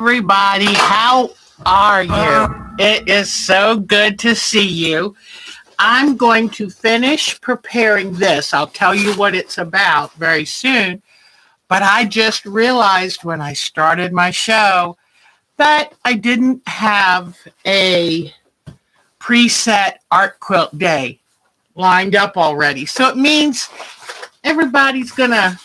Everybody, how are you? It is so good to see you. I'm going to finish preparing this. I'll tell you what it's about very soon. But I just realized when I started my show that I didn't have a preset art quilt day lined up already. So it means everybody's going to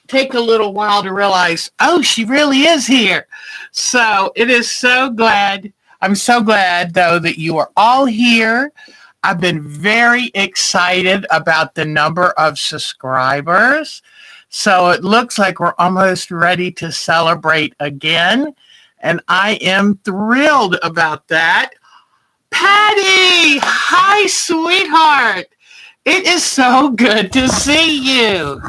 take a little while to realize, oh, she really is here. So it is so glad. I'm so glad, though, that you are all here. I've been very excited about the number of subscribers. So it looks like we're almost ready to celebrate again. And I am thrilled about that. Patty! Hi, sweetheart. It is so good to see you.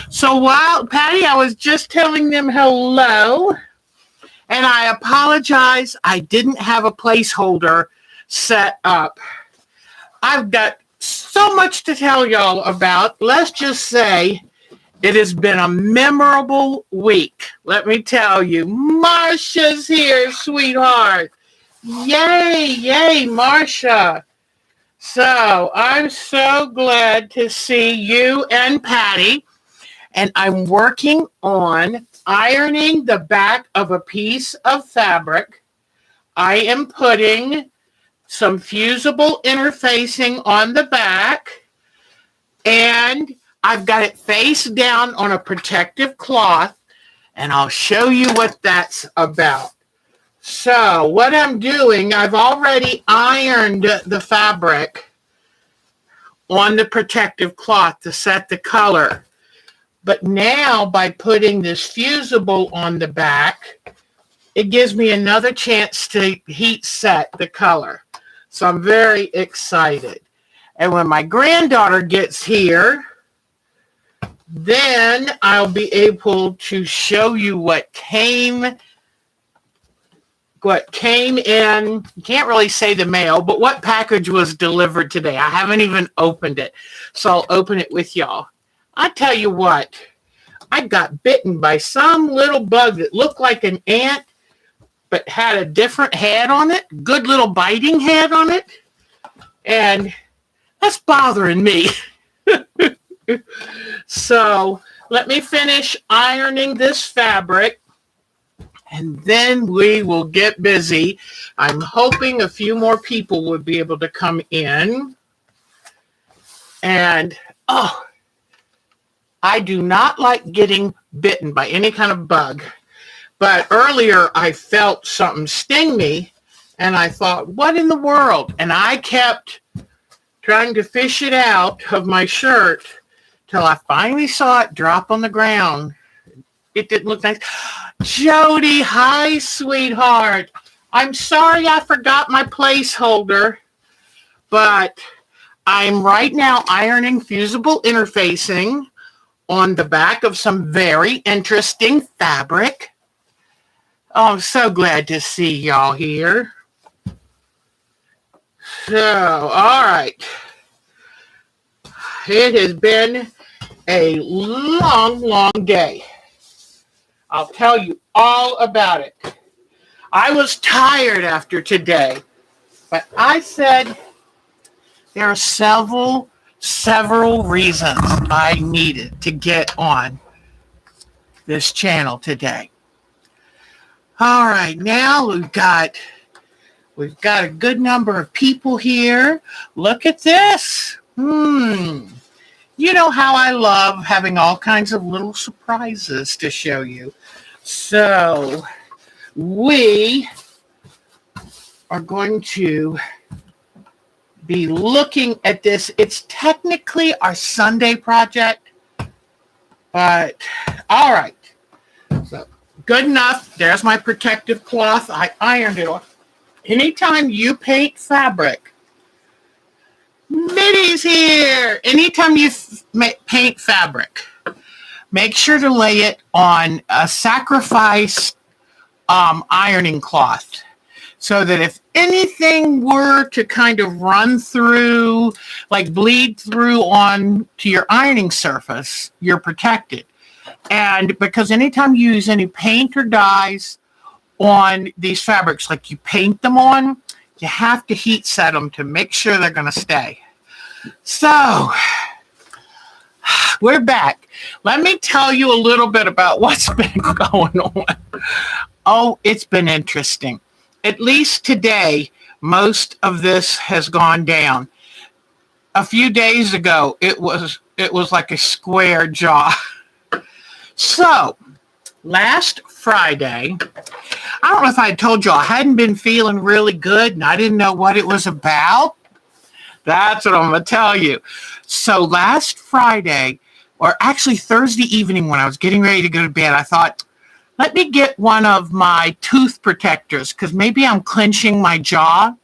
So while, Patty, I was just telling them hello, and I apologize. I didn't have a placeholder set up. I've got so much to tell y'all about. Let's just say it has been a memorable week. Let me tell you. Marsha's here, sweetheart. Yay, yay, Marsha. So I'm so glad to see you and Patty. And I'm working on ironing the back of a piece of fabric. I am putting some fusible interfacing on the back. And I've got it face down on a protective cloth. And I'll show you what that's about. So what I'm doing, I've already ironed the fabric on the protective cloth to set the color. But now by putting this fusible on the back, it gives me another chance to heat set the color. So I'm very excited. And when my granddaughter gets here, then I'll be able to show you what came in. Can't really say the mail, but what package was delivered today. I haven't even opened it. So I'll open it with y'all. I tell you what, I got bitten by some little bug that looked like an ant, but had a different head on it, good little biting head on it. And that's bothering me. So let me finish ironing this fabric. And then we will get busy. I'm hoping a few more people would be able to come in. And, I do not like getting bitten by any kind of bug. But earlier I felt something sting me. And I thought, what in the world? And I kept trying to fish it out of my shirt till I finally saw it drop on the ground. It didn't look nice. Jodi, hi, sweetheart. I'm sorry I forgot my placeholder, but I'm right now ironing fusible interfacing on the back of some very interesting fabric. Oh, I'm so glad to see y'all here. So, all right. It has been a long, long day. I'll tell you all about it. I was tired after today, but I said there are several reasons I needed to get on this channel today. All right, now we've got a good number of people here. Look at this. You know how I love having all kinds of little surprises to show you. So we are going to be looking at this. It's technically our Sunday project, but all right. So good enough. There's my protective cloth. I ironed it off. Anytime you paint fabric, Mitty's here. Anytime you paint fabric, make sure to lay it on a sacrifice ironing cloth so that if anything were to kind of run through, like bleed through on to your ironing surface, you're protected. And because anytime you use any paint or dyes on these fabrics, like you paint them on, you have to heat set them to make sure they're going to stay. So we're back. Let me tell you a little bit about what's been going on. Oh, it's been interesting. At least today, most of this has gone down. A few days ago, it was like a square jaw. So last Friday, I don't know if I told you, I hadn't been feeling really good and I didn't know what it was about. That's what I'm going to tell you. So last Friday, or actually Thursday evening when I was getting ready to go to bed, I thought, let me get one of my tooth protectors because maybe I'm clenching my jaw.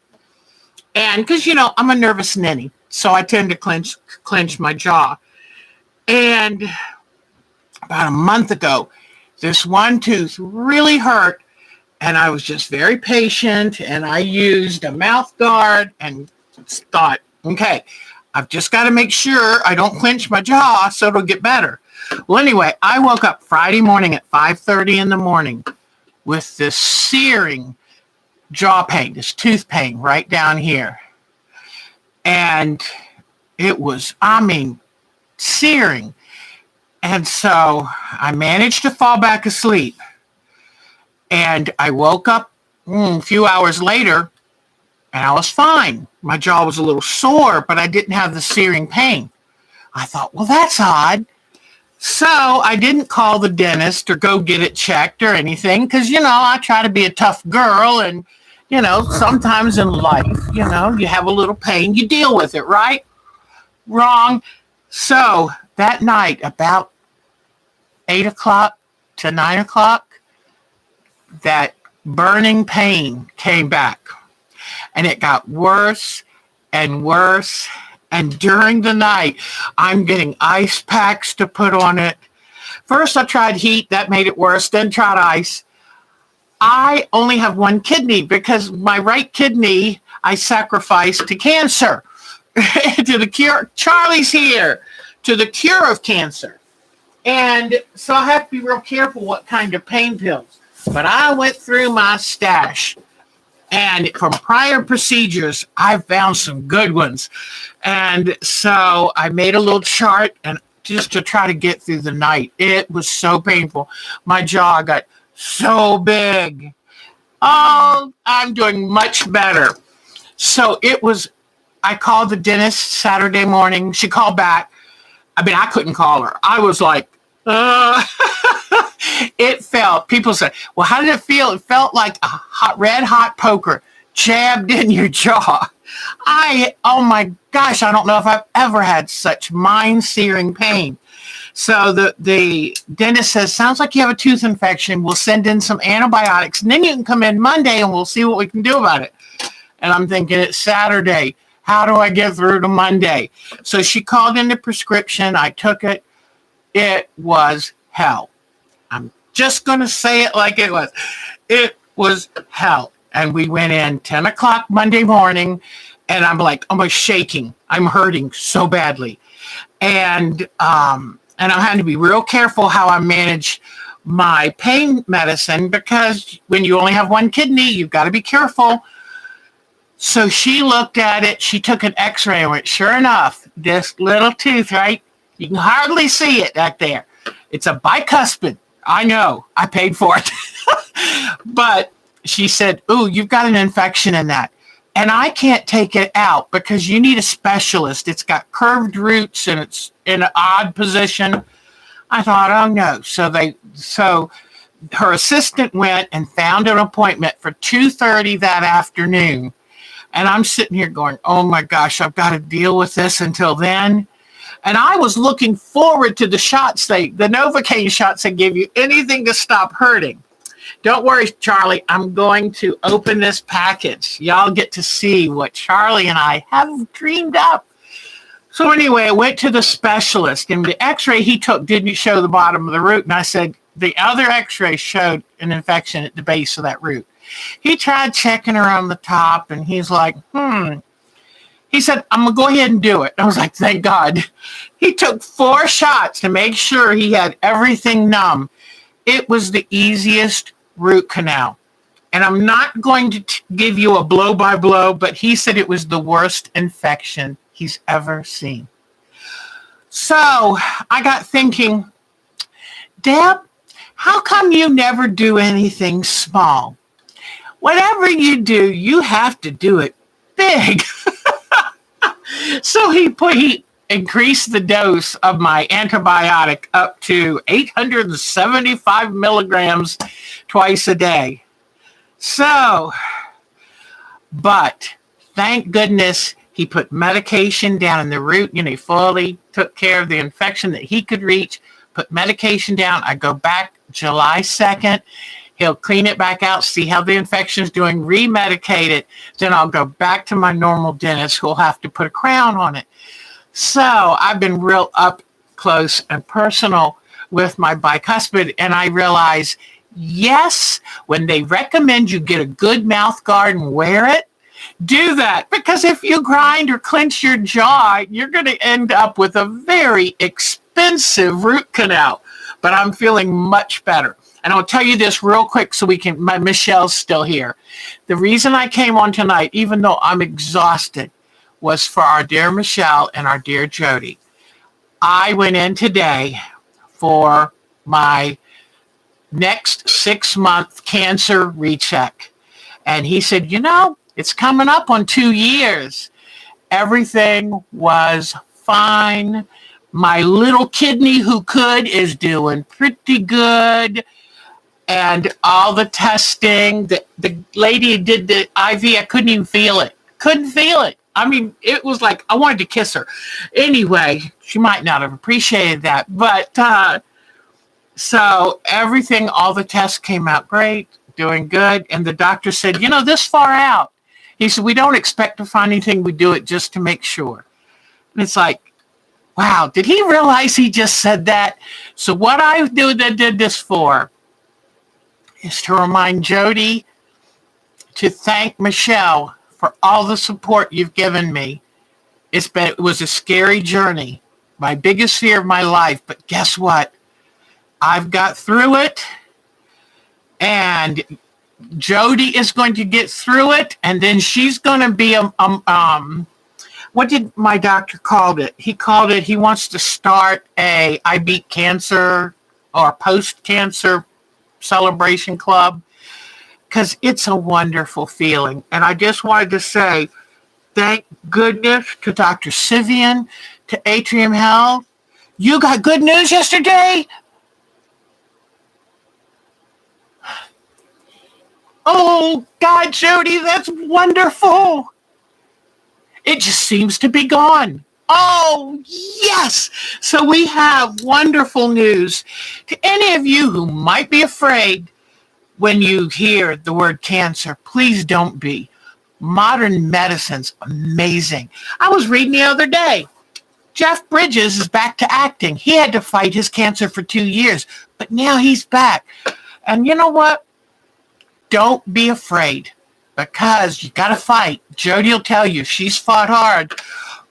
And because, I'm a nervous ninny, so I tend to clench my jaw. And about a month ago, this one tooth really hurt, and I was just very patient, and I used a mouth guard and thought, okay, I've just got to make sure I don't clench my jaw so it'll get better. Well, anyway, I woke up Friday morning at 5:30 in the morning with this searing jaw pain, this tooth pain right down here. And it was, searing. And so I managed to fall back asleep. And I woke up a few hours later, and I was fine. My jaw was a little sore, but I didn't have the searing pain. I thought, well, that's odd. So I didn't call the dentist or go get it checked or anything because, I try to be a tough girl. And, sometimes in life, you have a little pain. You deal with it, right? Wrong. So that night, about 8 o'clock to 9 o'clock, that burning pain came back. And it got worse and worse. And during the night, I'm getting ice packs to put on it. First, I tried heat. That made it worse. Then tried ice. I only have one kidney because my right kidney I sacrificed to cancer, to the cure. Charlie's here, to the cure of cancer. And so I have to be real careful what kind of pain pills. But I went through my stash. And from prior procedures, I found some good ones. And so I made a little chart and just to try to get through the night. It was so painful. My jaw got so big. Oh, I'm doing much better. So I called the dentist Saturday morning. She called back. I couldn't call her. I was like, people said, well, how did it feel? It felt like a red hot poker jabbed in your jaw. Oh my gosh, I don't know if I've ever had such mind-searing pain. So the dentist says, sounds like you have a tooth infection. We'll send in some antibiotics, and then you can come in Monday and we'll see what we can do about it. And I'm thinking, it's Saturday. How do I get through to Monday? So she called in the prescription. I took it. It was hell. I'm just going to say it like it was. It was hell. And we went in 10 o'clock Monday morning, and I'm like almost shaking. I'm hurting so badly. And I'm having to be real careful how I manage my pain medicine because when you only have one kidney, you've got to be careful. So she looked at it. She took an x-ray and went, sure enough, this little tooth, right? You can hardly see it back there. It's a bicuspid. I know. I paid for it. But she said, ooh, you've got an infection in that. And I can't take it out because you need a specialist. It's got curved roots and it's in an odd position. I thought, oh no. So her assistant went and found an appointment for 2:30 that afternoon. And I'm sitting here going, oh my gosh, I've got to deal with this until then. And I was looking forward to the Novocaine shots they give you, anything to stop hurting. Don't worry, Charlie, I'm going to open this package. Y'all get to see what Charlie and I have dreamed up. So anyway, I went to the specialist, and the x-ray he took didn't show the bottom of the root. And I said, the other x-ray showed an infection at the base of that root. He tried checking around the top, and he's like, He said, I'm going to go ahead and do it. I was like, thank God. He took 4 shots to make sure he had everything numb. It was the easiest root canal. And I'm not going to give you a blow by blow, but he said it was the worst infection he's ever seen. So I got thinking, Deb, how come you never do anything small? Whatever you do, you have to do it big. So he increased the dose of my antibiotic up to 875 milligrams twice a day. So, but thank goodness he put medication down in the root. He fully took care of the infection that he could reach, put medication down. I go back July 2nd. He'll clean it back out, see how the infection is doing, remedicate it. Then I'll go back to my normal dentist who'll have to put a crown on it. So I've been real up close and personal with my bicuspid, and I realize, yes, when they recommend you get a good mouth guard and wear it, do that. Because if you grind or clench your jaw, you're going to end up with a very expensive root canal. But I'm feeling much better. And I'll tell you this real quick so Michelle's still here. The reason I came on tonight, even though I'm exhausted, was for our dear Michelle and our dear Jodi. I went in today for my next 6-month cancer recheck. And he said, it's coming up on 2 years. Everything was fine. My little kidney who could is doing pretty good. And all the testing, the lady who did the IV, I couldn't even feel it. Couldn't feel it. I mean, it was like I wanted to kiss her. Anyway, she might not have appreciated that. But so everything, all the tests came out great, doing good. And the doctor said, this far out, he said, we don't expect to find anything. We do it just to make sure. And it's like, wow, did he realize he just said that? So what I did this for is to remind Jodi to thank Michelle for all the support you've given me. It was a scary journey, my biggest fear of my life, but guess what? I've got through it, and Jodi is going to get through it, and then she's going to be what did my doctor call it? He wants to start I Beat Cancer or post-cancer celebration club, because it's a wonderful feeling. And I just wanted to say thank goodness to Dr. Sivian, to Atrium Health. You got good news yesterday? Oh, God, Jodi, that's wonderful. It just seems to be gone. Oh, yes. So we have wonderful news. To any of you who might be afraid when you hear the word cancer, please don't be. Modern medicine's amazing. I was reading the other day, Jeff Bridges is back to acting. He had to fight his cancer for 2 years, but now he's back. And you know what? Don't be afraid, because you got to fight. Jodi will tell you she's fought hard,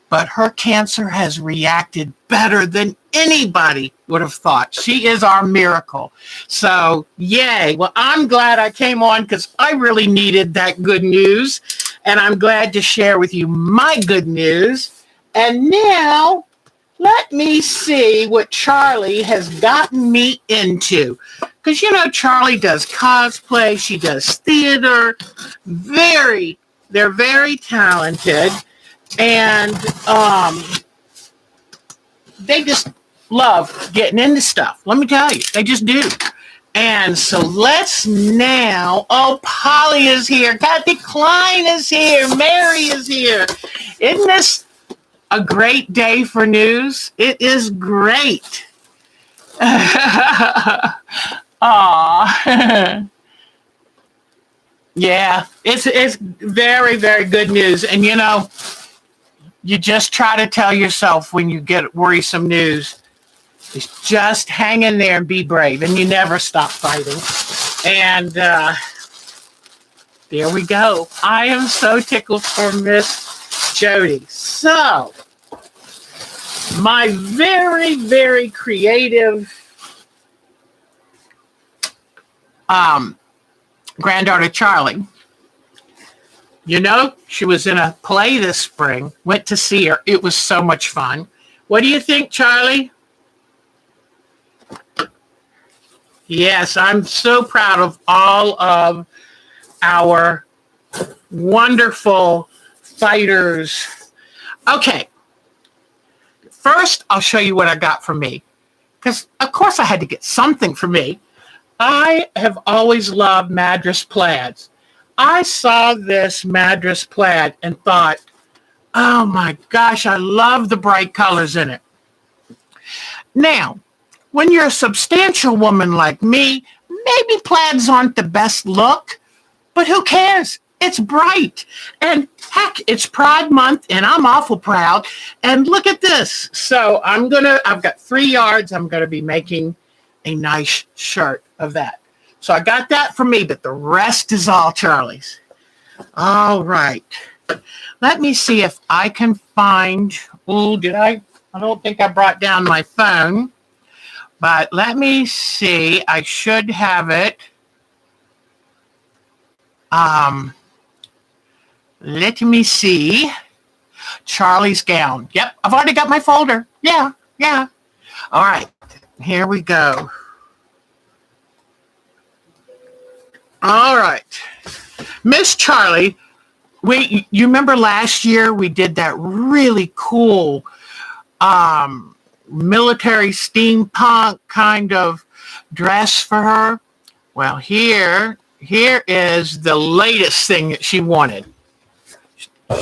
but her cancer has reacted better than anybody would have thought. She is our miracle. So, yay. Well, I'm glad I came on because I really needed that good news. And I'm glad to share with you my good news. And now, let me see what Charlie has gotten me into. Because, Charlie does cosplay. She does theater. They're very talented. And they just love getting into stuff. Let me tell you, they just do. And so let's now, Polly is here. Kathy Klein is here. Mary is here. Isn't this a great day for news? It is great. Aw. Yeah, it's very, very good news. And, you just try to tell yourself when you get worrisome news, is just hang in there and be brave, and you never stop fighting. And there we go. I am so tickled for Miss Jodi. So, my very, very creative granddaughter Charlie. You know, she was in a play this spring. Went to see her. It was so much fun. What do you think, Charlie? Yes, I'm so proud of all of our wonderful fighters. Okay, first I'll show you what I got for me. Because, of course, I had to get something for me. I have always loved Madras plaids. I saw this Madras plaid and thought, oh my gosh, I love the bright colors in it. Now, when you're a substantial woman like me, maybe plaids aren't the best look, but who cares? It's bright. And heck, it's Pride Month, and I'm awful proud. And look at this. So I've got 3 yards. I'm going to be making a nice shirt of that. So I got that for me, but the rest is all Charlie's. All right. Let me see if I can find, I don't think I brought down my phone, but let me see. I should have it. Let me see. Charlie's gown. Yep, I've already got my folder. Yeah. All right, here we go. All right. Miss Charlie, you remember last year we did that really cool military steampunk kind of dress for her? Well, here is the latest thing that she wanted.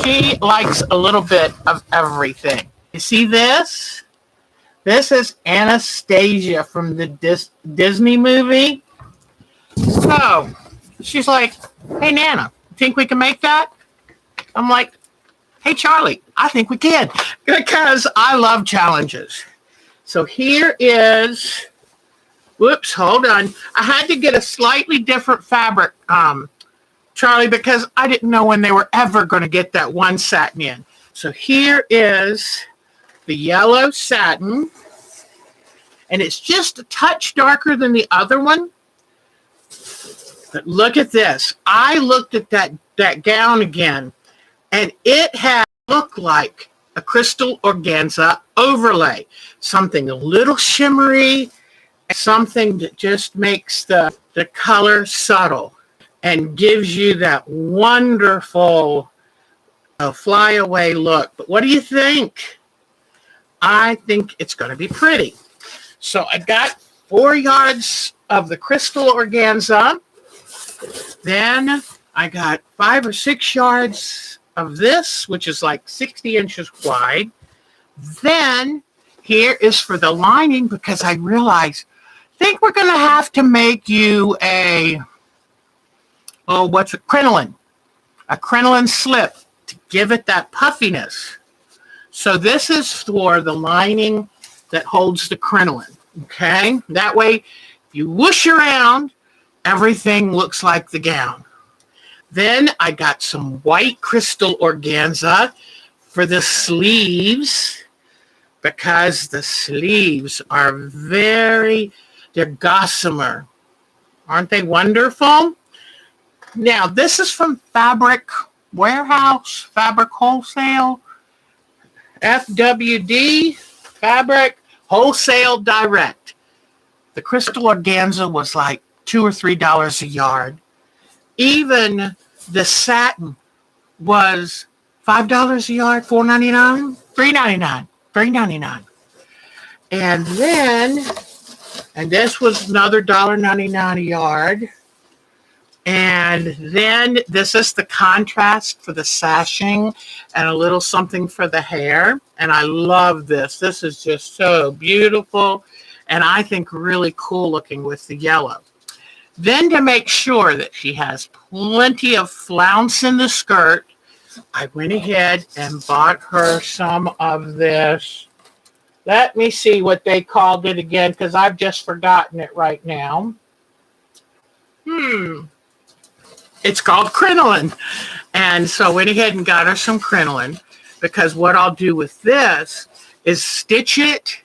She likes a little bit of everything. You see this? This is Anastasia from the Disney movie. So she's like, hey, Nana, think we can make that? I'm like, hey, Charlie, I think we can, because I love challenges. So here is, whoops, hold on. I had to get a slightly different fabric, Charlie, because I didn't know when they were ever going to get that one satin in. So here is the yellow satin, and it's just a touch darker than the other one. But look at this. I looked at that gown again, and it had looked like a crystal organza overlay, something a little shimmery, something that just makes the color subtle and gives you that wonderful flyaway look. But what do you think? I think it's going to be pretty. So I got 4 yards of the crystal organza. Then I got 5 or 6 yards of this, which is like 60 inches wide. Then here is for the lining, because I realized, I think we're going to have to make you crinoline. A crinoline slip to give it that puffiness. So this is for the lining that holds the crinoline, okay? That way, if you whoosh around, everything looks like the gown. Then I got some white crystal organza for the sleeves, because the sleeves are they're gossamer. Aren't they wonderful? Now, this is from Fabric Warehouse, Fabric Wholesale, FWD, Fabric Wholesale Direct. The crystal organza was like $2 or $3 a yard. Even the satin was $5 a yard, $4.99, $3.99, $3.99. And this was another $1.99 a yard. And then this is the contrast for the sashing and a little something for the hair. And I love this. This is just so beautiful, and I think really cool looking with the yellow. Then, to make sure that she has plenty of flounce in the skirt, I went ahead and bought her some of this. Let me see what they called it again, because I've just forgotten it right now. It's called crinoline. And so I went ahead and got her some crinoline, because what I'll do with this is stitch it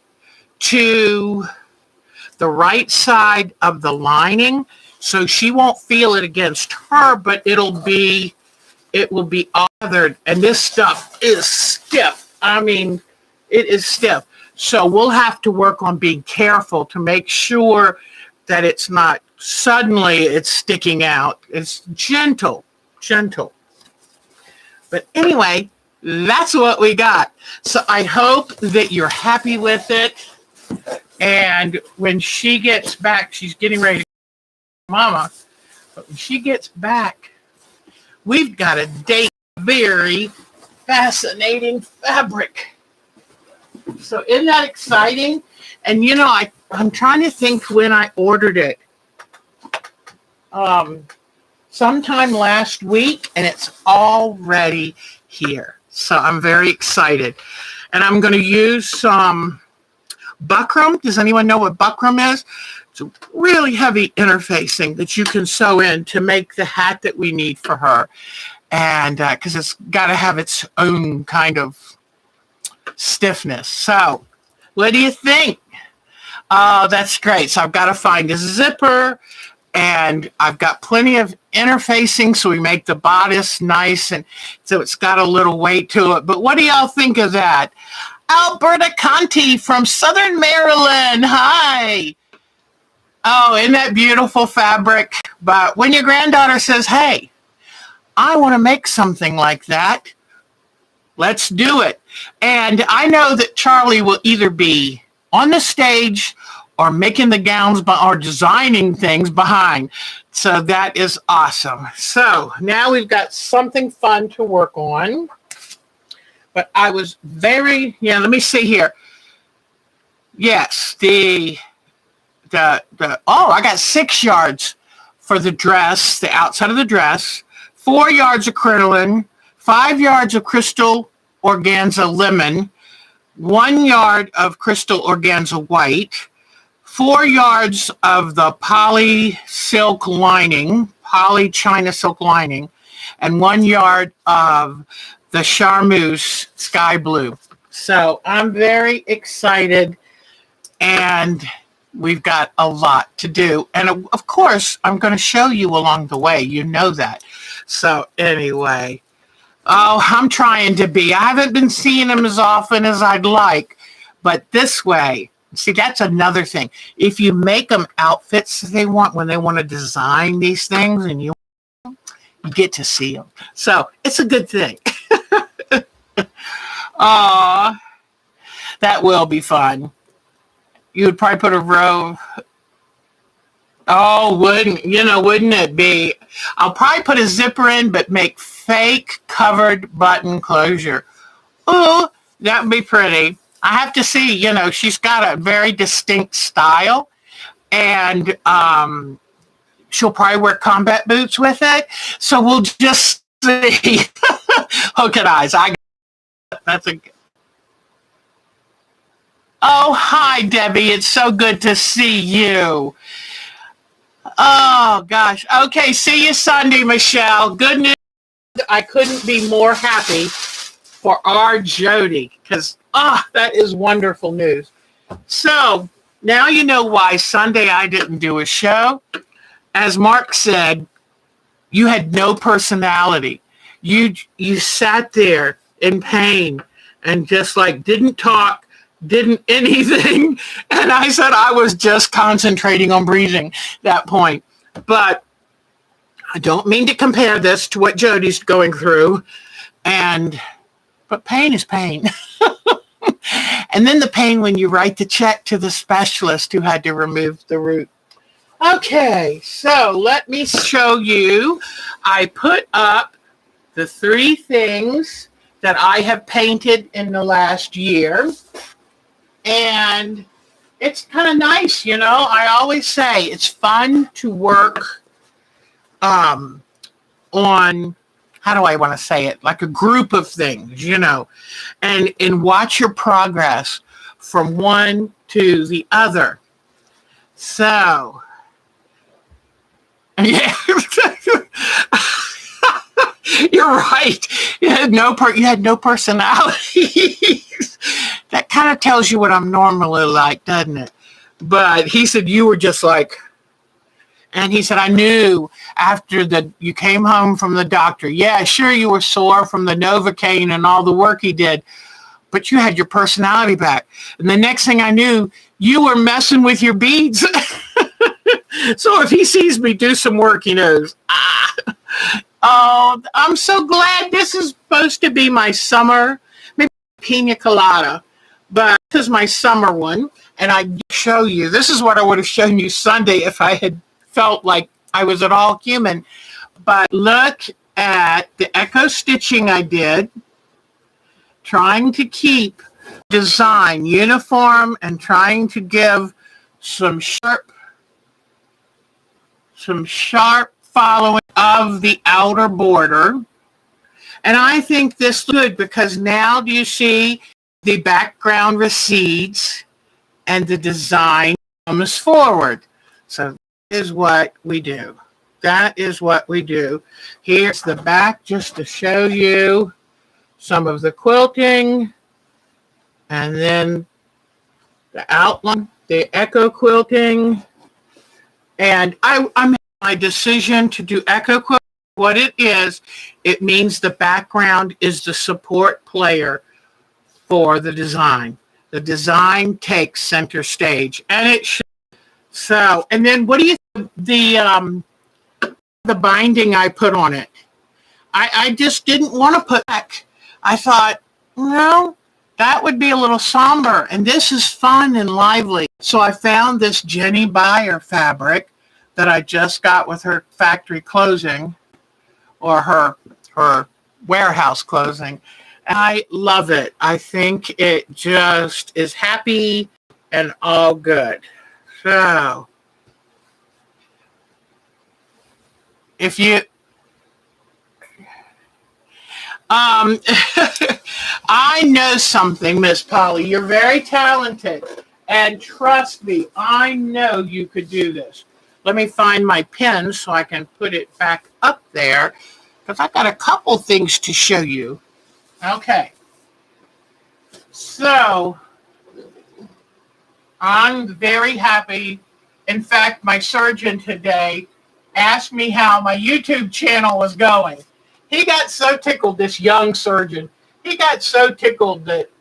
to the right side of the lining So she won't feel it against her, but it will be othered. And this stuff is stiff. I mean, it is stiff. So we'll have to work on being careful to make sure that it's not suddenly it's sticking out. It's gentle, gentle. But anyway, that's what we got. So I hope that you're happy with it. And when she gets back, she's getting ready to Mama. But when she gets back, we've got a date. Very fascinating fabric. So isn't that exciting? And you know, I'm trying to think when I ordered it. Sometime last week, and it's already here. So I'm very excited. And I'm going to use some buckram. Does anyone know what buckram is? It's a really heavy interfacing that you can sew in to make the hat that we need for her. And because it's got to have its own kind of stiffness. So what do you think? Oh, that's great. So I've got to find a zipper, and I've got plenty of interfacing so we make the bodice nice, and so it's got a little weight to it. But what do y'all think of that? Alberta Conti from Southern Maryland. Hi. Oh, isn't that beautiful fabric? But when your granddaughter says, hey, I want to make something like that, let's do it. And I know that Charlie will either be on the stage or making the gowns or designing things behind. So that is awesome. So now we've got something fun to work on. But I was let me see here. Yes, I got 6 yards for the dress, the outside of the dress, 4 yards of crinoline, 5 yards of crystal organza lemon, 1 yard of crystal organza white, 4 yards of the poly China silk lining, and 1 yard of the charmeuse sky blue. So I'm very excited, and we've got a lot to do. And of course, I'm going to show you along the way. You know that. So anyway, I'm trying to be. I haven't been seeing them as often as I'd like, but this way, see, that's another thing. If you make them outfits they want when they want to design these things, and you get to see them. So it's a good thing. That will be fun. You would probably put a row. Oh, wouldn't it be? I'll probably put a zipper in, but make fake covered button closure. Oh, that would be pretty. I have to see, she's got a very distinct style, and she'll probably wear combat boots with it. So we'll just see. Hook and eyes. That's a. Oh, hi, Debbie. It's so good to see you. Oh, gosh. Okay, see you Sunday, Michelle. Good news. I couldn't be more happy for our Jodi, because, that is wonderful news. So, now you know why Sunday I didn't do a show. As Mark said, you had no personality. You sat there in pain and just didn't talk, didn't anything. And I said I was just concentrating on breathing that point. But I don't mean to compare this to what Jodi's going through. But pain is pain. And then the pain when you write the check to the specialist who had to remove the root. Okay, so let me show you. I put up the 3 things that I have painted in the last year. And it's kind of nice, I always say it's fun to work on, how do I want to say it, like a group of things, and watch your progress from one to the other. So, yeah. You're right. You had no personality. That kind of tells you what I'm normally like, doesn't it? But he said you were just like, And he said, I knew after you came home from the doctor. Yeah, sure, you were sore from the Novocaine and all the work he did, but you had your personality back. And the next thing I knew, you were messing with your beads. So if he sees me do some work, he knows. Oh, I'm so glad. This is supposed to be my summer, maybe pina colada, but this is my summer one. And I show you, this is what I would have shown you Sunday if I had felt like I was at all human. But look at the echo stitching I did, trying to keep design uniform and trying to give some sharp following of the outer border. And I think this is good because now do you see the background recedes and the design comes forward. So that is what we do. That is what we do. Here's the back just to show you some of the quilting. And then the outline, the echo quilting. And I'm my decision to do echo quilting. What it is, it means the background is the support player for the design. The design takes center stage, and it should. So, and then what do you think the binding I put on it? I just didn't want to put back. I thought, no, that would be a little somber, and this is fun and lively. So I found this Jenny Beyer fabric that I just got with her factory closing, or her warehouse closing. And I love it. I think it just is happy and all good. So if you I know something, Miss Polly. You're very talented. And trust me, I know you could do this. Let me find my pen so I can put it back up there, because I've got a couple things to show you. Okay. So I'm very happy. In fact, my surgeon today asked me how my YouTube channel was going. He got so tickled, this young surgeon. He got so tickled that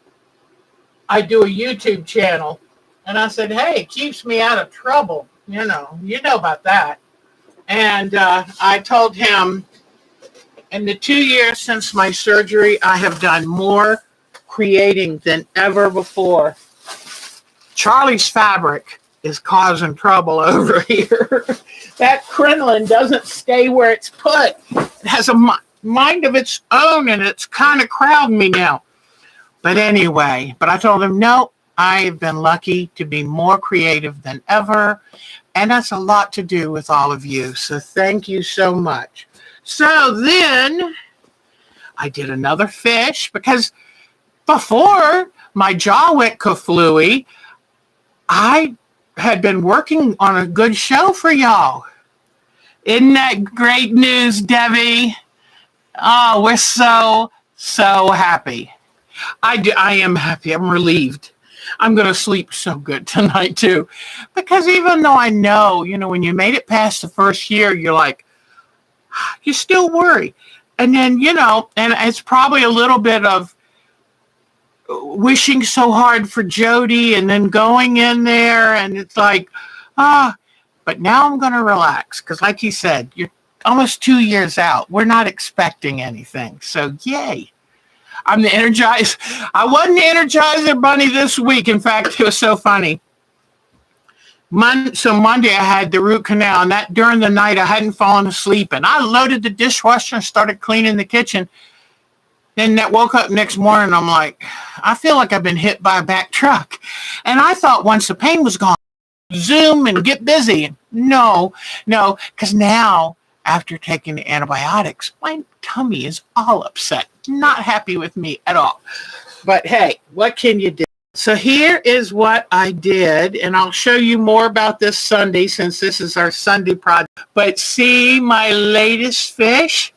I do a YouTube channel. And I said, hey, it keeps me out of trouble. You know about that. And I told him, in the 2 years since my surgery, I have done more creating than ever before. Charlie's fabric is causing trouble over here. That crinoline doesn't stay where it's put. It has a mind of its own, and it's kind of crowding me now. But anyway, I told him, no, I've been lucky to be more creative than ever. And that's a lot to do with all of you. So thank you so much. So then I did another fish, because before my jaw went kaflooey, I had been working on a good show for y'all. Isn't that great news, Debbie? Oh, we're so happy. I am happy. I'm relieved. I'm going to sleep so good tonight, too. Because even though I know, when you made it past the first year, you're like, you still worry. And then, and it's probably a little bit of wishing so hard for Jodi and then going in there. And it's like, but now I'm going to relax. Because like he said, you're almost 2 years out. We're not expecting anything. So yay. I'm the Energizer. I wasn't the Energizer Bunny this week. In fact, it was so funny. So Monday I had the root canal, and that during the night I hadn't fallen asleep, and I loaded the dishwasher and started cleaning the kitchen. Then that woke up next morning, I'm like, I feel like I've been hit by a back truck. And I thought once the pain was gone, zoom and get busy. No, because now after taking the antibiotics, my tummy is all upset. Not happy with me at all. But hey, what can you do? So here is what I did, and I'll show you more about this Sunday since this is our Sunday project. But see my latest fish?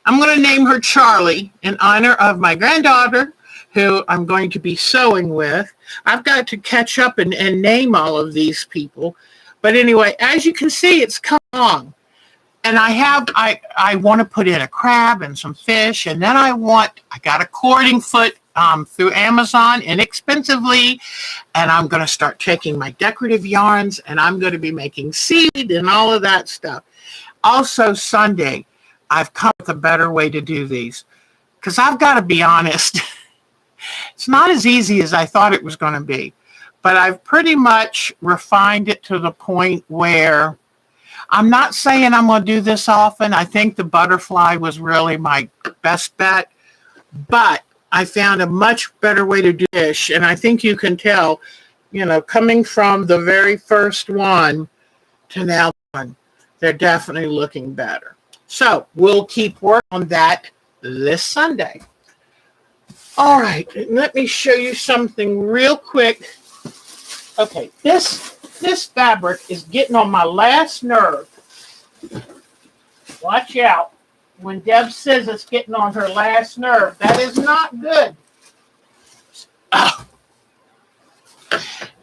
I'm going to name her Charlie in honor of my granddaughter, who I'm going to be sewing with. I've got to catch up and name all of these people. But anyway, as you can see, it's come along. And I want to put in a crab and some fish. And then I got a cording foot through Amazon inexpensively. And I'm going to start taking my decorative yarns and I'm going to be making seed and all of that stuff. Also Sunday, I've come up with a better way to do these. Because I've got to be honest, it's not as easy as I thought it was going to be. But I've pretty much refined it to the point where I'm not saying I'm going to do this often. I think the butterfly was really my best bet. But I found a much better way to do this. And I think you can tell, coming from the very first one to now one, they're definitely looking better. So we'll keep working on that this Sunday. All right, let me show you something real quick. Okay, this fabric is getting on my last nerve. Watch out. When Deb says it's getting on her last nerve, that is not good. Oh.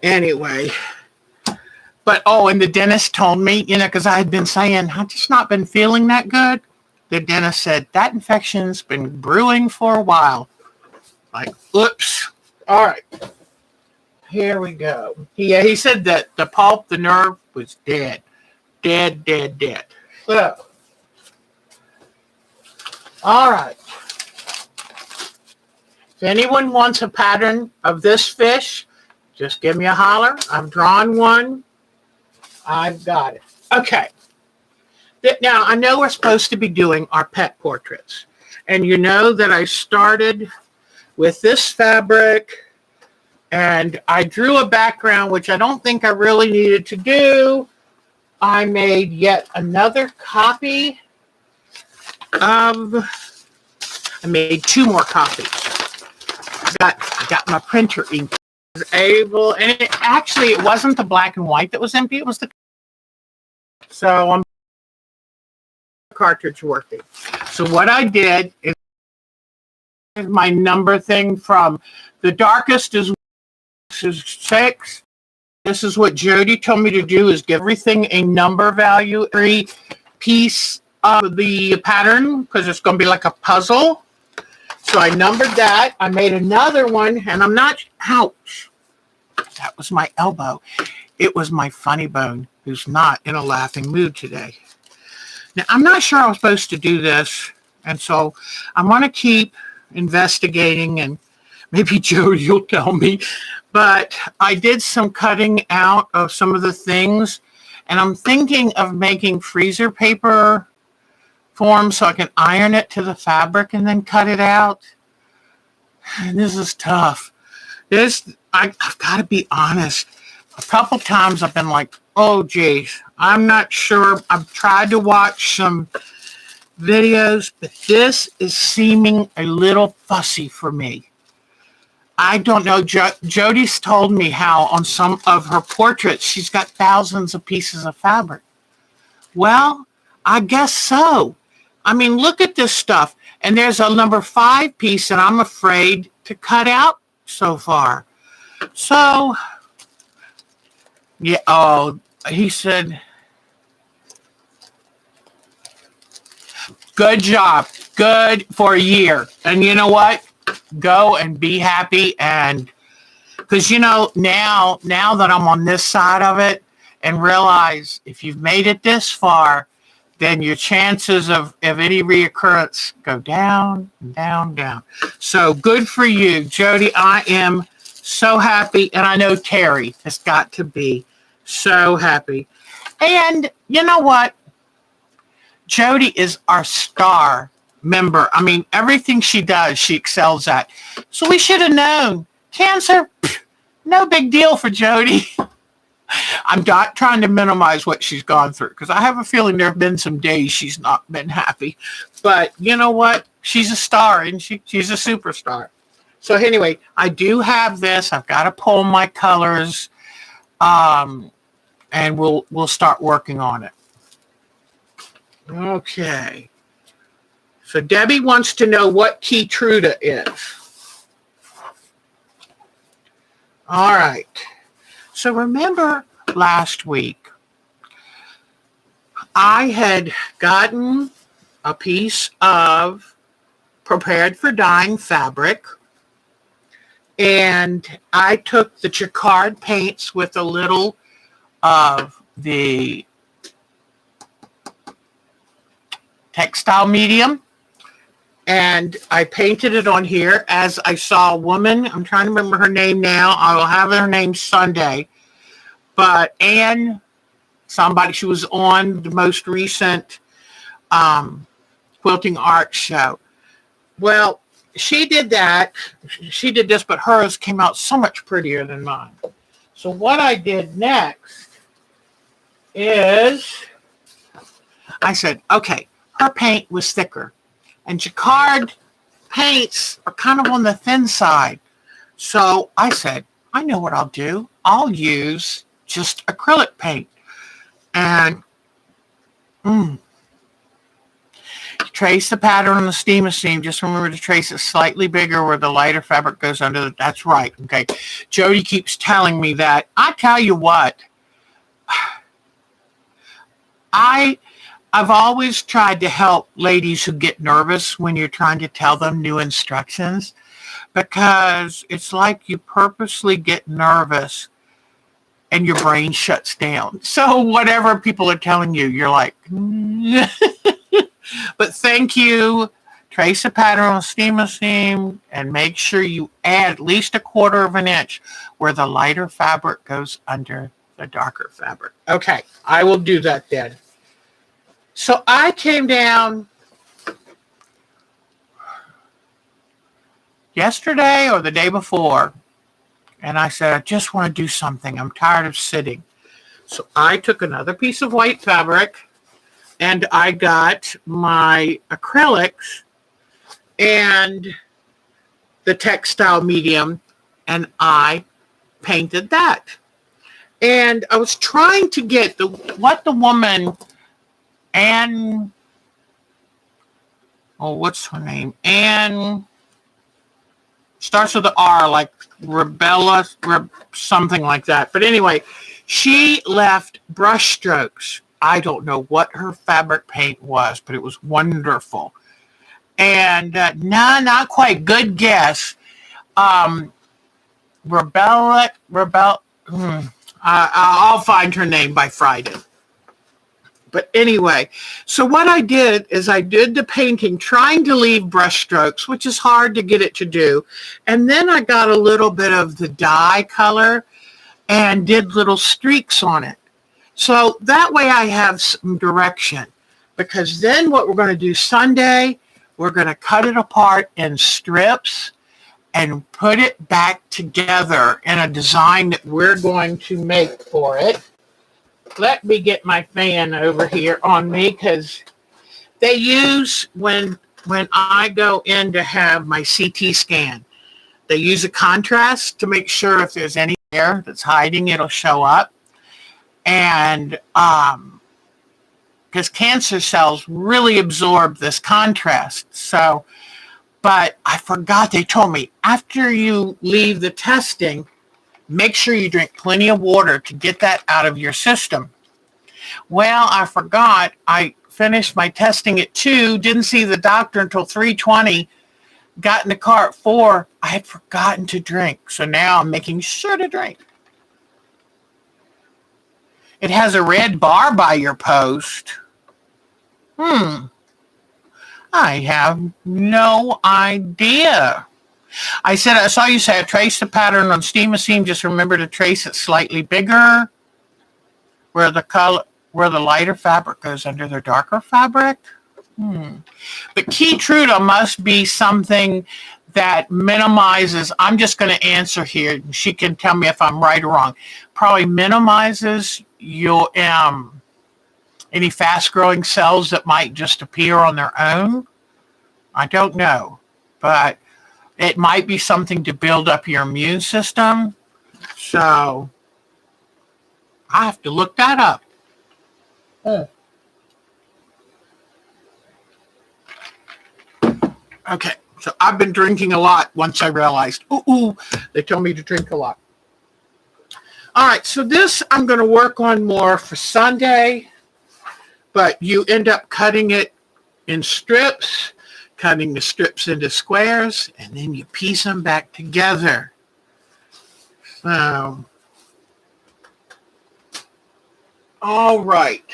Anyway. But, and the dentist told me, because I had been saying, I've just not been feeling that good. The dentist said, that infection's been brewing for a while. Like, oops. All right. Here we go. He said that the pulp, the nerve, was dead. Dead. So, all right. If anyone wants a pattern of this fish, just give me a holler. I've drawn one. I've got it. Okay. Now, I know we're supposed to be doing our pet portraits. And you know that I started with this fabric. And I drew a background, which I don't think I really needed to do. I made yet another copy I made 2 more copies. I got my printer ink. I was able, and it wasn't the black and white that was empty. It was the, so I'm cartridge working. So what I did is my number thing from the darkest is 6. This is what Jodi told me to do, is give everything a number value, every piece of the pattern, because it's going to be like a puzzle. So I numbered that. I made another one, and I'm not, ouch. That was my elbow. It was my funny bone, who's not in a laughing mood today. Now, I'm not sure I was supposed to do this, and so I want to keep investigating, and maybe Jodi will tell me. But I did some cutting out of some of the things, and I'm thinking of making freezer paper form so I can iron it to the fabric and then cut it out. And this is tough. I've got to be honest. A couple times I've been like, oh, geez, I'm not sure. I've tried to watch some videos, but this is seeming a little fussy for me. I don't know. Jodi's told me how on some of her portraits, she's got thousands of pieces of fabric. Well, I guess so. I mean, look at this stuff. And there's a number 5 piece that I'm afraid to cut out so far. So, yeah, he said, good job. Good for a year. And you know what? Go and be happy. And because, now that I'm on this side of it and realize if you've made it this far, then your chances of any reoccurrence go down, down, down. So good for you, Jodi. I am so happy. And I know Terry has got to be so happy. And you know what? Jodi is our star member. I mean, everything she does, she excels at. So we should have known. Cancer, no big deal for Jodi. I'm not trying to minimize what she's gone through, because I have a feeling there have been some days she's not been happy. But you know what? She's a star, and she's a superstar. So anyway, I do have this. I've got to pull my colors, and we'll start working on it. Okay. So Debbie wants to know what Keytruda is. All right. So remember last week I had gotten a piece of prepared for dyeing fabric, and I took the jacquard paints with a little of the textile medium, and I painted it on here as I saw a woman. I'm trying to remember her name now. I will have her name Sunday. But Anne, somebody, she was on the most recent quilting art show. Well, she did that. She did this, but hers came out so much prettier than mine. So what I did next is I said, okay, her paint was thicker. And jacquard paints are kind of on the thin side. So I said, I know what I'll do. I'll use just acrylic paint. And trace the pattern on the steamer seam. Just remember to trace it slightly bigger where the lighter fabric goes under the, that's right. Okay. Jodi keeps telling me that. I tell you what, I've always tried to help ladies who get nervous when you're trying to tell them new instructions, because it's like you purposely get nervous and your brain shuts down. So whatever people are telling you, you're like, but thank you. Trace a pattern on steamer seam and make sure you add at least 1/4 of an inch where the lighter fabric goes under the darker fabric. Okay, I will do that then. So I came down yesterday or the day before, and I said, I just want to do something. I'm tired of sitting. So I took another piece of white fabric, and I got my acrylics and the textile medium, and I painted that. And I was trying to get what the woman, Anne, what's her name? Anne, starts with the R, like Rebella, something like that. But anyway, she left brush strokes. I don't know what her fabric paint was, but it was wonderful. And not quite. Good guess. Rebella. I'll find her name by Friday. But anyway, so what I did is I did the painting trying to leave brush strokes, which is hard to get it to do. And then I got a little bit of the dye color and did little streaks on it. So that way I have some direction, because then what we're going to do Sunday, we're going to cut it apart in strips and put it back together in a design that we're going to make for it. Let me get my fan over here on me, because they use, when I go in to have my CT scan, they use a contrast to make sure if there's any hair that's hiding, it'll show up. And because cancer cells really absorb this contrast. So, but I forgot, they told me after you leave the testing, make sure you drink plenty of water to get that out of your system. Well, I forgot. I finished my testing at 2, didn't see the doctor until 3:20, got in the car at 4. I had forgotten to drink. So now I'm making sure to drink. It has a red bar by your post. I have no idea. I saw you say, trace the pattern on steamer seam. Just remember to trace it slightly bigger where the lighter fabric goes under the darker fabric. But Keytruda must be something that minimizes, I'm just going to answer here. She can tell me if I'm right or wrong. Probably minimizes your any fast-growing cells that might just appear on their own. I don't know, but it might be something to build up your immune system. So I have to look that up. Okay, so I've been drinking a lot once I realized, they told me to drink a lot. All right, so this I'm going to work on more for Sunday. but you end up cutting it in strips, cutting the strips into squares, and then you piece them back together. So, all right.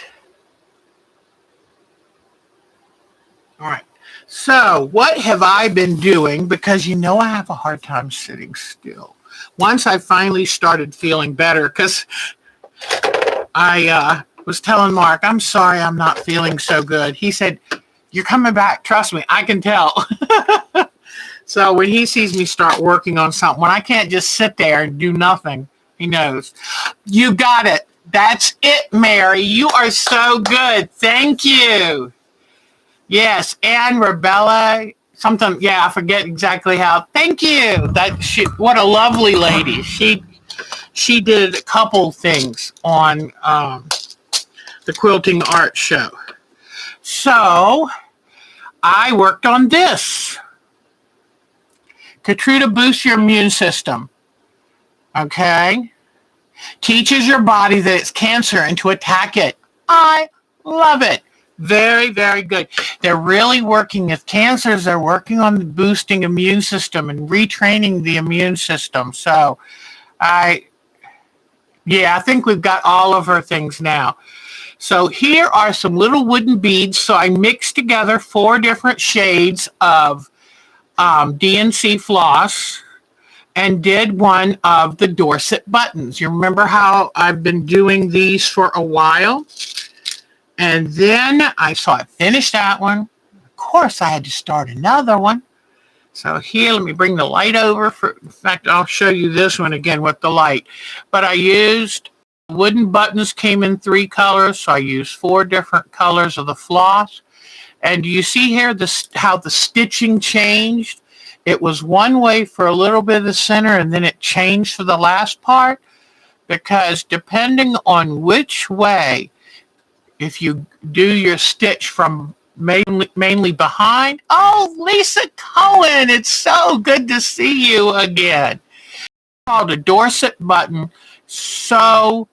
All right. So, what have I been doing? Because I have a hard time sitting still. Once I finally started feeling better, because I was telling Mark, I'm sorry I'm not feeling so good. He said, you're coming back. Trust me, I can tell. So when he sees me start working on something, when I can't just sit there and do nothing, he knows. You got it. That's it, Mary. You are so good. Thank you. Yes, and Rebella, something. Yeah, I forget exactly how. Thank you. What a lovely lady. She did a couple things on the quilting art show. So I worked on this. Katrina boosts your immune system. Okay? Teaches your body that it's cancer and to attack it. I love it. Very, very good. They're really working with cancers. They're working on boosting immune system and retraining the immune system. So I think we've got all of our things now. So here are some little wooden beads. So I mixed together 4 different shades of DNC floss and did one of the Dorset buttons. You remember how I've been doing these for a while? And then I finished that one. Of course, I had to start another one. So here, let me bring the light over. In fact, I'll show you this one again with the light. But I used wooden buttons, came in 3 colors. So I used 4 different colors of the floss. And do you see here how the stitching changed? It was one way for a little bit of the center, and then it changed for the last part. Because depending on which way, if you do your stitch from mainly behind. Oh, Lisa Cohen, it's so good to see you again. It's called a Dorset button. So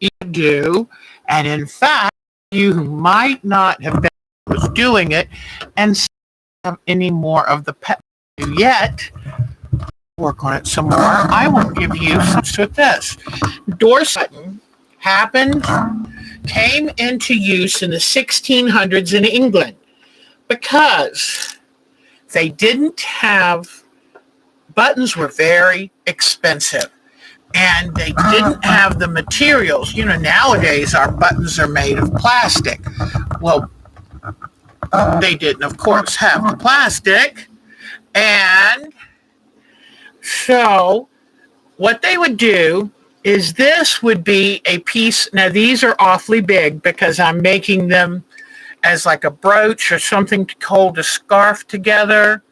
you do. And in fact, you might not have been was doing it and have any more of the pet yet. Work on it some more. I will give you some with this. Dorset came into use in the 1600s in England because they didn't have, buttons were very expensive and they didn't have the materials. Nowadays our buttons are made of plastic. Well, they didn't, of course, have the plastic. And so what they would do is this would be a piece. Now, these are awfully big because I'm making them as like a brooch or something to hold a scarf together.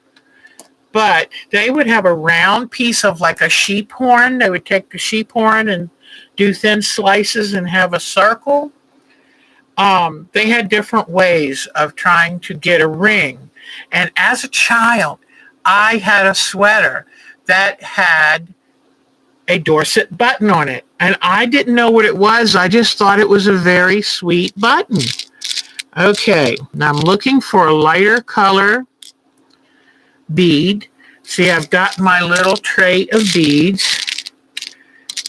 But they would have a round piece of like a sheep horn. They would take the sheep horn and do thin slices and have a circle. They had different ways of trying to get a ring. And as a child, I had a sweater that had a Dorset button on it. And I didn't know what it was. I just thought it was a very sweet button. Okay, now I'm looking for a lighter color bead. See, I've got my little tray of beads.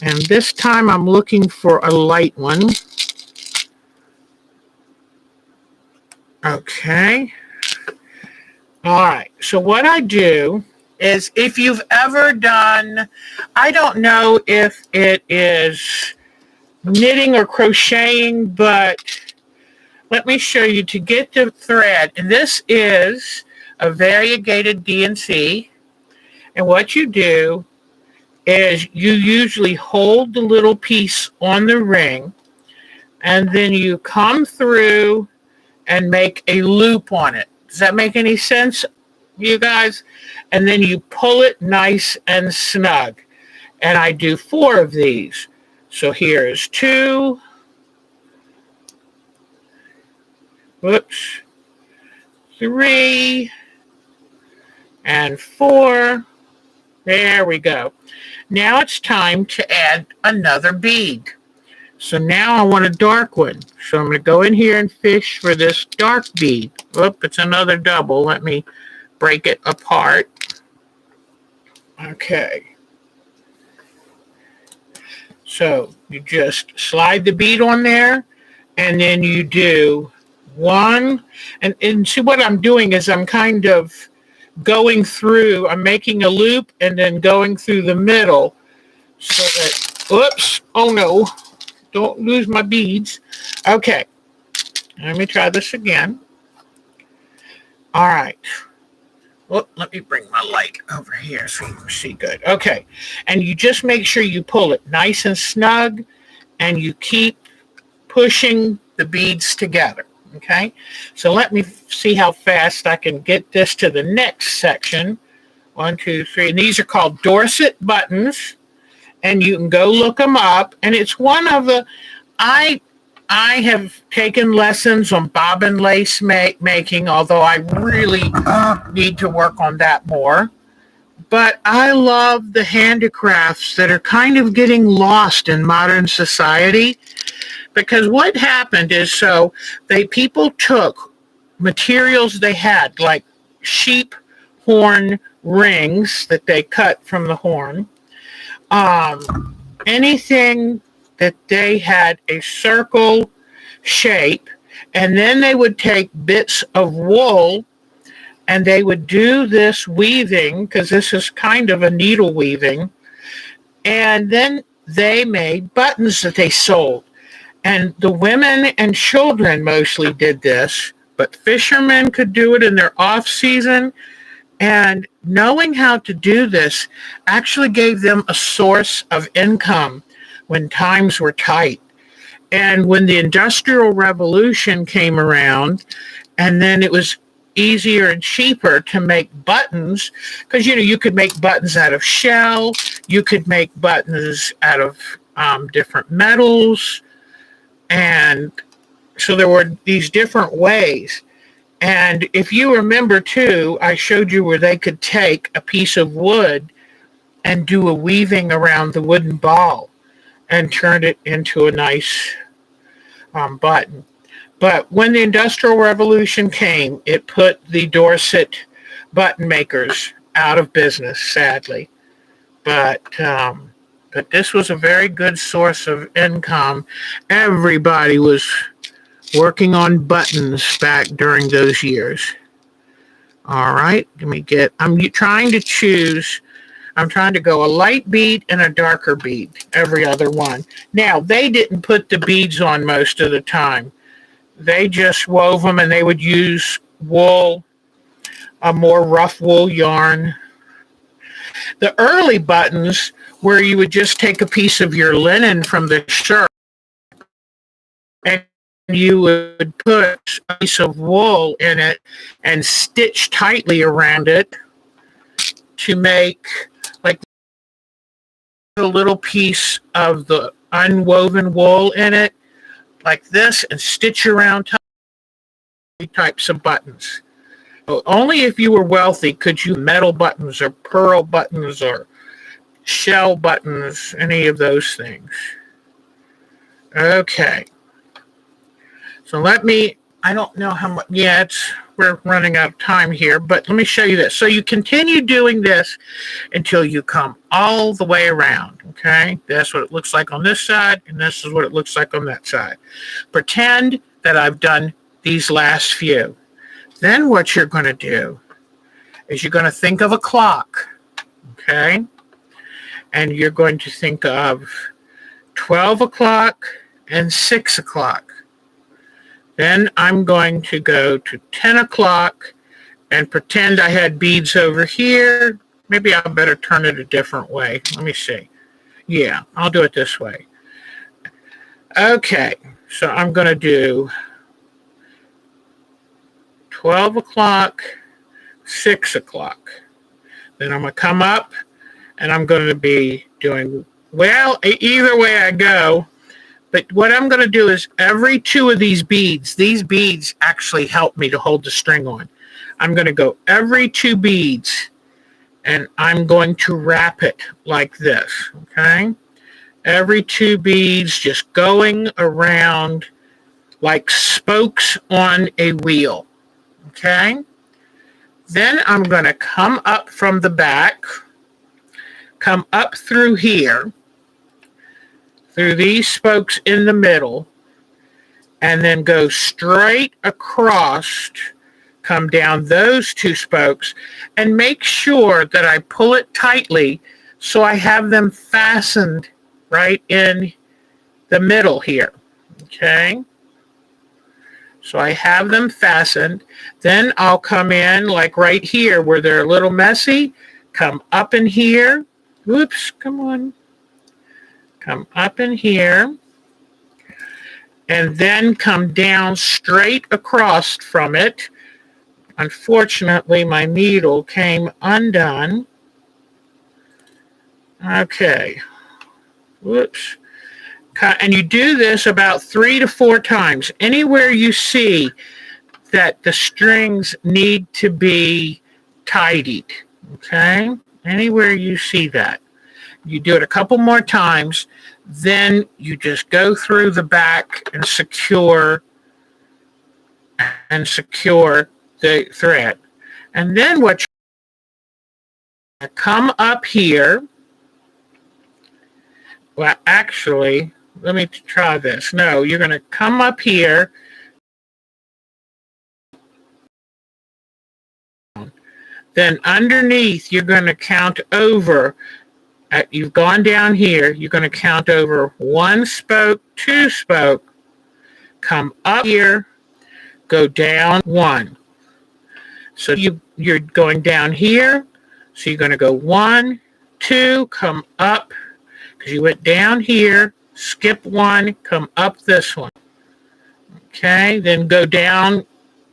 And this time I'm looking for a light one. Okay. All right. So what I do is, if you've ever done, I don't know if it is knitting or crocheting, but let me show you to get the thread. And this is a variegated DNC. And what you do is you usually hold the little piece on the ring, and then you come through and make a loop on it. Does that make any sense, you guys? And then you pull it nice and snug. And I do 4 of these. So here's 2. Whoops. 3. And 4. There we go. Now it's time to add another bead. So now I want a dark one. So I'm going to go in here and fish for this dark bead. Oop, it's another double. Let me break it apart. Okay. So you just slide the bead on there, and then you do one. And see what I'm doing is I'm kind of going through, I'm making a loop and then going through the middle so that, oops, oh no, don't lose my beads. Okay, let me try this again. All right. Well, let me bring my light over here so you can see good. Okay, and you just make sure you pull it nice and snug, and you keep pushing the beads together. Okay, so let me see how fast I can get this to the next section. 1, 2, 3, and these are called Dorset buttons, and you can go look them up. And it's one of the I have taken lessons on bobbin lace making, although I really need to work on that more. But I love the handicrafts that are kind of getting lost in modern society, because what happened is, so people took materials they had, like sheep horn rings that they cut from the horn, anything that they had a circle shape, and then they would take bits of wool and they would do this weaving, because this is kind of a needle weaving, and then they made buttons that they sold. And the women and children mostly did this, but fishermen could do it in their off season. And knowing how to do this actually gave them a source of income when times were tight. And when the Industrial Revolution came around, and then it was easier and cheaper to make buttons, because you could make buttons out of shell, you could make buttons out of different metals, and so there were these different ways. And if you remember too, I showed you where they could take a piece of wood and do a weaving around the wooden ball and turn it into a nice button. But when the Industrial Revolution came, it put the Dorset button makers out of business, sadly. But this was a very good source of income. Everybody was working on buttons back during those years. All right, I'm trying to go a light bead and a darker bead, every other one. Now, they didn't put the beads on most of the time. They just wove them, and they would use wool, a more rough wool yarn. The early buttons, where you would just take a piece of your linen from the shirt and you would put a piece of wool in it and stitch tightly around it to make like a little piece of the unwoven wool in it, like this, and stitch around types of buttons. So only if you were wealthy could you metal buttons or pearl buttons or shell buttons, any of those things. Okay. So I don't know how much, we're running out of time here, but let me show you this. So you continue doing this until you come all the way around, okay? That's what it looks like on this side, and this is what it looks like on that side. Pretend that I've done these last few. Then what you're going to do is you're going to think of a clock, okay? And you're going to think of 12 o'clock and 6 o'clock. Then I'm going to go to 10 o'clock and pretend I had beads over here. Maybe I better turn it a different way. Let me see. Yeah, I'll do it this way. Okay, so I'm going to do 12 o'clock, 6 o'clock. Then I'm going to come up and I'm going to be doing, well, either way I go. But what I'm going to do is every two of these beads actually help me to hold the string on. I'm going to go every two beads, and I'm going to wrap it like this, okay? every 2 beads, just going around like spokes on a wheel. Okay? Then I'm going to come up from the back, come up through here, through these spokes in the middle, and then go straight across, come down those 2 spokes, and make sure that I pull it tightly so I have them fastened right in the middle here. Okay? So I have them fastened. Then I'll come in like right here where they're a little messy. Come up in here. Whoops, come on. Come up in here. And then come down straight across from it. Unfortunately, my needle came undone. Okay. Whoops. And you do this about 3 to 4 times. Anywhere you see that the strings need to be tidied, okay? Anywhere you see that. You do it a couple more times, then you just go through the back and secure the thread. And then what you come up here. Well, actually, let me try this. No, you're going to come up here. Then underneath, you're going to count over. You've gone down here. You're going to count over 1 spoke, 2 spoke. Come up here. Go down 1. So you're going down here. So you're going to go 1, 2, come up. Because you went down here. Skip 1, come up this one. Okay, then go down,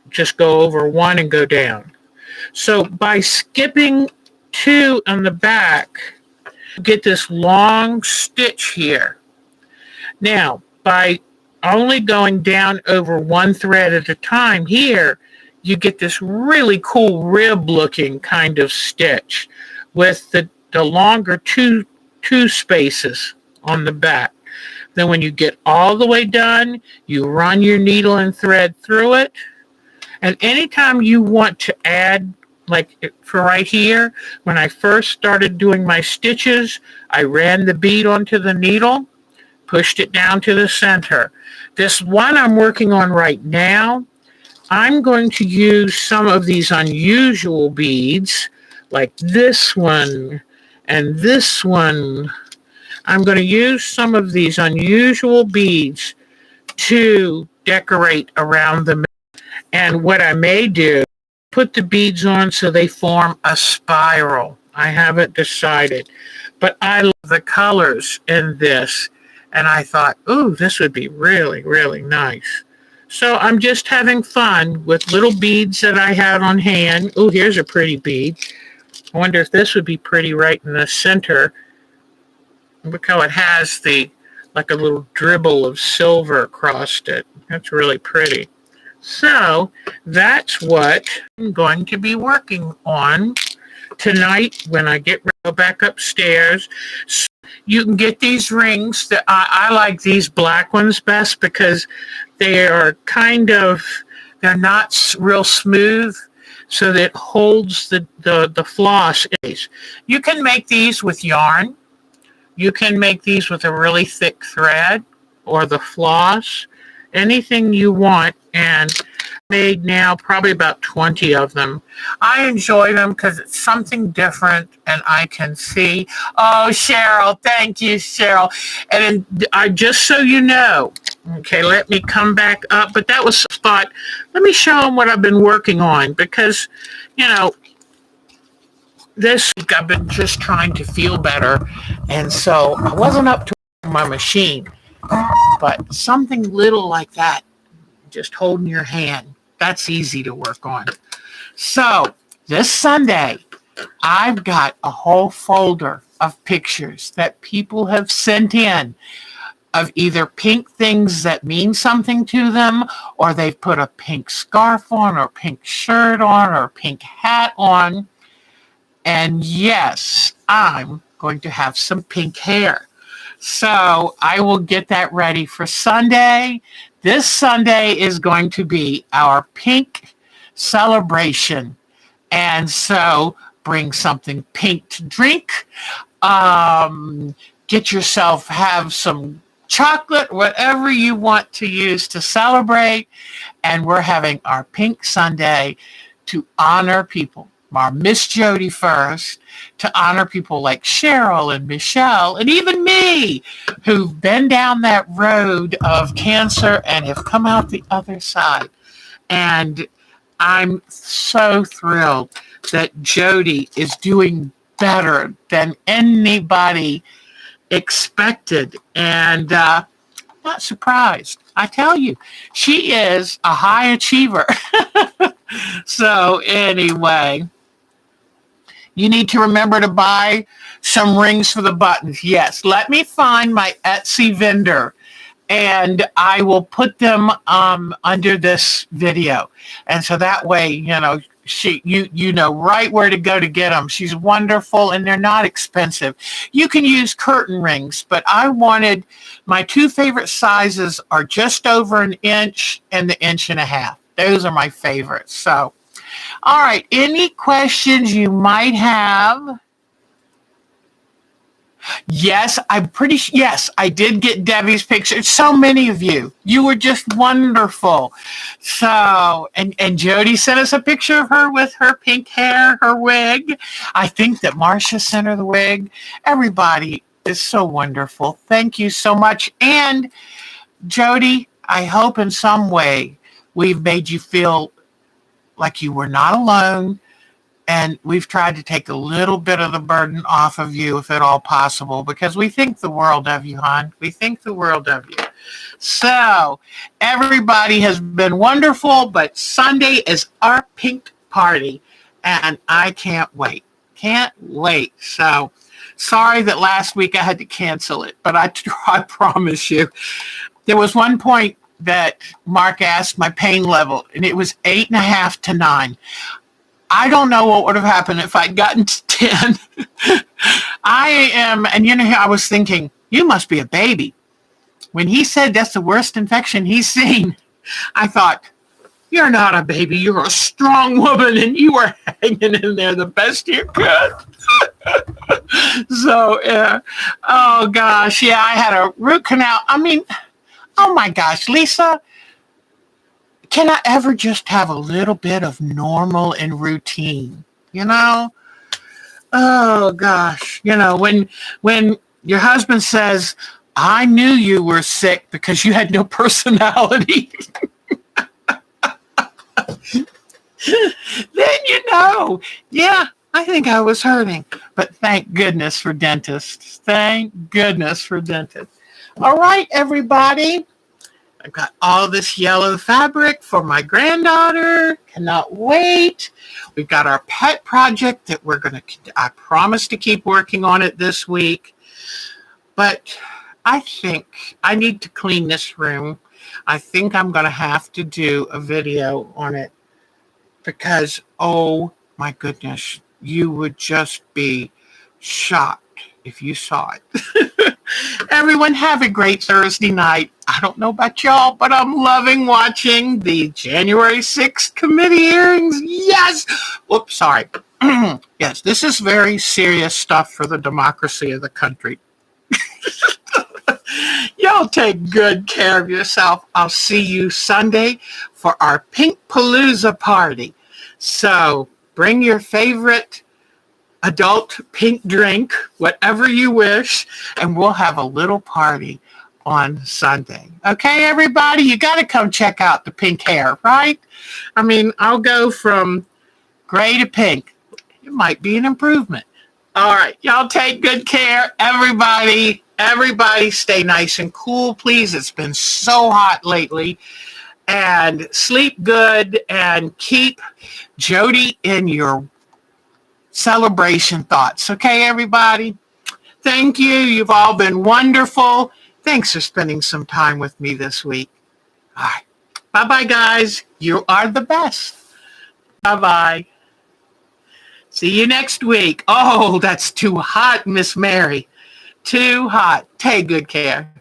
just go over 1 and go down. So by skipping 2 on the back, you get this long stitch here. Now, by only going down over 1 thread at a time here, you get this really cool rib looking kind of stitch with the longer two spaces on the back. Then when you get all the way done, you run your needle and thread through it. And anytime you want to add, like for right here, when I first started doing my stitches, I ran the bead onto the needle, pushed it down to the center. This one I'm working on right now, I'm going to use some of these unusual beads, like this one and this one. I'm going to use some of these unusual beads to decorate around the middle. And what I may do, put the beads on so they form a spiral. I haven't decided. But I love the colors in this. And I thought, ooh, this would be really, really nice. So I'm just having fun with little beads that I had on hand. Ooh, here's a pretty bead. I wonder if this would be pretty right in the center. Look how it has like a little dribble of silver across it. That's really pretty. So that's what I'm going to be working on tonight when I get ready to go back upstairs. So you can get these rings. That I like these black ones best because they are they're not real smooth, so that it holds the floss. You can make these with yarn. You can make these with a really thick thread or the floss, anything you want, and made now probably about 20 of them. I enjoy them because it's something different and I can see. Oh, Cheryl, thank you, Cheryl. And I just so you know, okay, let me come back up, but that was a spot. Let me show them what I've been working on because, this week I've been just trying to feel better, and so I wasn't up to my machine, but something little like that, just holding your hand, that's easy to work on. So this Sunday, I've got a whole folder of pictures that people have sent in of either pink things that mean something to them, or they've put a pink scarf on, or pink shirt on, or pink hat on. And yes, I'm going to have some pink hair. So I will get that ready for Sunday. This Sunday is going to be our pink celebration. And so bring something pink to drink. Um, get yourself, have some chocolate, whatever you want to use to celebrate. And we're having our pink Sunday to honor people. Our Miss Jodi first, to honor people like Cheryl and Michelle and even me, who've been down that road of cancer and have come out the other side. And I'm so thrilled that Jodi is doing better than anybody expected. And not surprised. I tell you, she is a high achiever. So anyway, you need to remember to buy some rings for the buttons. Yes, let me find my Etsy vendor and I will put them under this video. And so that way, you know right where to go to get them. She's wonderful and they're not expensive. You can use curtain rings, but I wanted my two favorite sizes are just over an inch and the inch and a half. Those are my favorites. So, all right, any questions you might have? Yes, yes, I did get Debbie's picture. So many of you. You were just wonderful. So, and Jodi sent us a picture of her with her pink hair, her wig. I think that Marcia sent her the wig. Everybody is so wonderful. Thank you so much. And Jodi, I hope in some way we've made you feel like you were not alone. And we've tried to take a little bit of the burden off of you, if at all possible, because we think the world of you, hon. We think the world of you. So everybody has been wonderful, but Sunday is our pink party, and I can't wait. Can't wait. So sorry that last week I had to cancel it, but I promise you, there was one point that Mark asked my pain level, and it was 8.5 to 9. I don't know what would have happened if I'd gotten to 10. I am, and I was thinking, you must be a baby. When he said that's the worst infection he's seen, I thought, you're not a baby, you're a strong woman, and you were hanging in there the best you could. So, oh gosh, yeah, I had a root canal. I mean, oh my gosh, Lisa, can I ever just have a little bit of normal and routine? Oh gosh, when your husband says, I knew you were sick because you had no personality. Then yeah, I think I was hurting. But thank goodness for dentists. Thank goodness for dentists. All right, everybody. I've got all this yellow fabric for my granddaughter. Cannot wait. We've got our pet project that I promise to keep working on it this week. But I think I need to clean this room. I think I'm going to have to do a video on it because, oh my goodness, you would just be shocked if you saw it. Everyone have a great Thursday night. I don't know about y'all, but I'm loving watching the January 6th committee hearings. Yes. Oops, sorry. Yes, this is very serious stuff for the democracy of the country. Y'all take good care of yourself. I'll see you Sunday for our Pink Palooza party. So bring your favorite adult pink drink, whatever you wish, and we'll have a little party on Sunday. Okay, everybody, you got to come check out the pink hair, right? I mean, I'll go from gray to pink. It might be an improvement. All right, y'all take good care. Everybody stay nice and cool, please. It's been so hot lately. And sleep good and keep Jodi in your celebration thoughts. Okay, everybody? Thank you. You've all been wonderful. Thanks for spending some time with me this week. All right. Bye-bye, guys. You are the best. Bye-bye. See you next week. Oh, that's too hot, Miss Mary. Too hot. Take good care.